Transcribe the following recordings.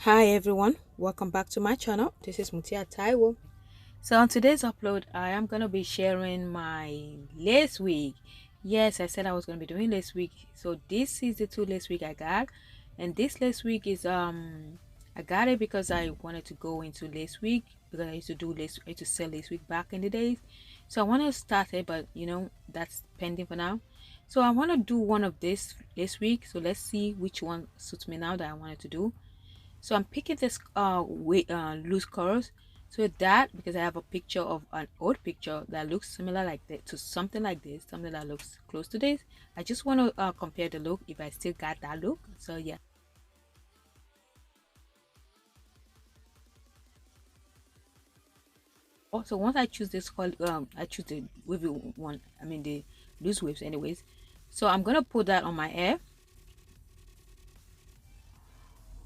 Hi everyone, welcome back to my channel. This is Mutia Taiwo. So on today's upload, I am gonna be sharing my lace wig. Yes, I said I was gonna be doing lace wig. So this is the two lace wig I got, and this lace wig is I got it because I wanted to go into lace wig because I used to do lace, I used to sell lace wig back in the days. So I want to start it, but that's pending for now. So I want to do one of this lace wig. So let's see which one suits me now that I wanted to do. So I'm picking this loose colors, so that because I have a picture of an old picture that looks similar like that to something like this, something that looks close to this. I just want to compare the look if I still got that look. So yeah. Also, once I choose this color, I choose the wavy one, I mean the loose waves anyways. So I'm gonna put that on my hair.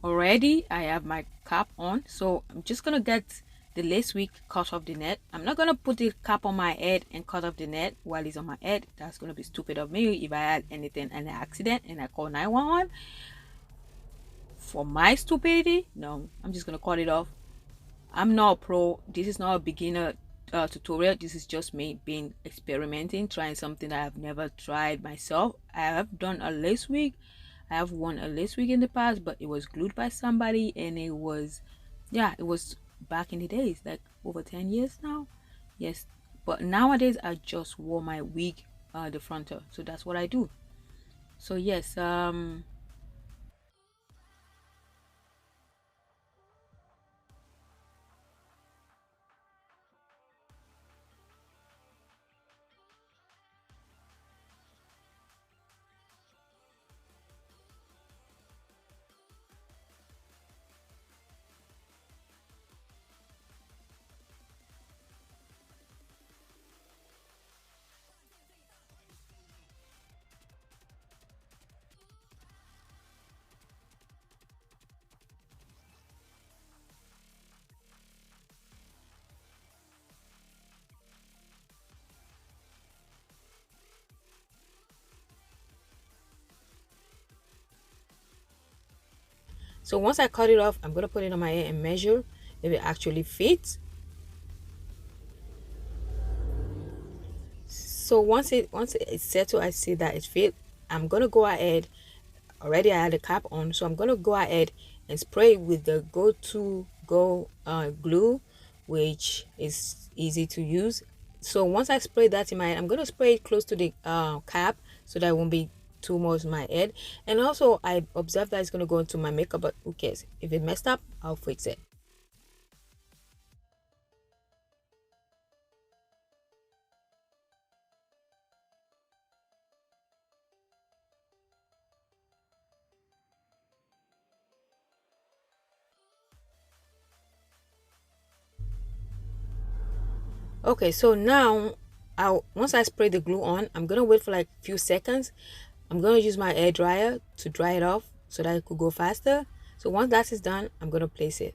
Already I have my cap on, so I'm just gonna get the lace wig cut off the net. I'm not gonna put the cap on my head and cut off the net while it's on my head. That's gonna be stupid of me if I had anything, an accident, and I call 911 for my stupidity. No, I'm just gonna cut it off. I'm not a pro. This is not a beginner tutorial. This is just me being experimenting, trying something that I've never tried myself. I have done a lace wig. I have worn a lace wig in the past, but it was glued by somebody, and it was, yeah, it was back in the days, like over 10 years now. Yes, but nowadays I just wore my wig, the frontal. So that's what I do. So yes, so once I cut it off, I'm gonna put it on my hair and measure if it actually fits. So once it's settled, I see that it fit. I'm gonna go ahead. Already I had a cap on, so I'm gonna go ahead and spray with the go glue, which is easy to use. So once I spray that in my head, I'm gonna spray it close to the cap so that it won't be too much in my head. And also I observed that it's gonna go into my makeup, but who cares? If it messed up, I'll fix it. Okay, so now I'll once I spray the glue on, I'm gonna wait for like a few seconds. I'm gonna use my air dryer to dry it off so that it could go faster. So once that is done, I'm gonna place it.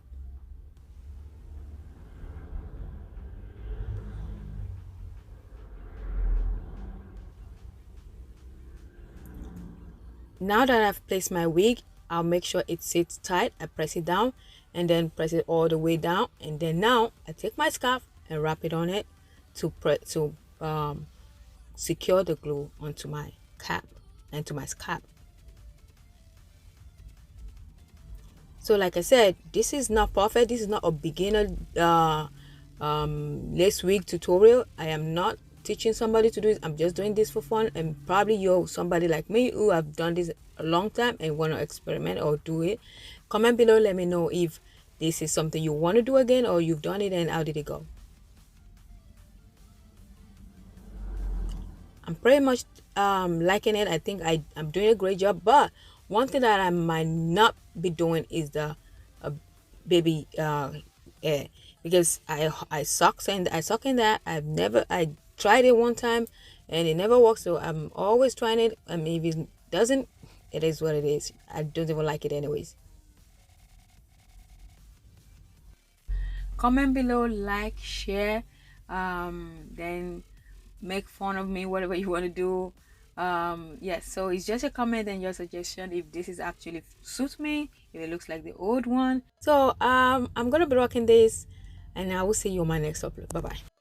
Now that I've placed my wig, I'll make sure it sits tight. I press it down and then press it all the way down, and then now I take my scarf and wrap it on it to secure the glue onto my cap and to my scalp. So like I said, this is not perfect. This is not a beginner lace wig tutorial. I am not teaching somebody to do it. I'm just doing this for fun, and probably you're somebody like me who have done this a long time and want to experiment or do it. Comment below, let me know if this is something you want to do again or you've done it and how did it go. I'm pretty much liking it. I think I'm doing a great job, but one thing that I might not be doing is the uh, baby hair, because I suck in that. I tried it one time and it never works, so I'm always trying it. I mean, if it doesn't, it is what it is. I don't even like it anyways. Comment below, like, share, then make fun of me, whatever you want to do. Yes, so it's just a comment and your suggestion if this is actually suits me, if it looks like the old one. So I'm gonna be rocking this, and I will see you on my next upload. Bye bye.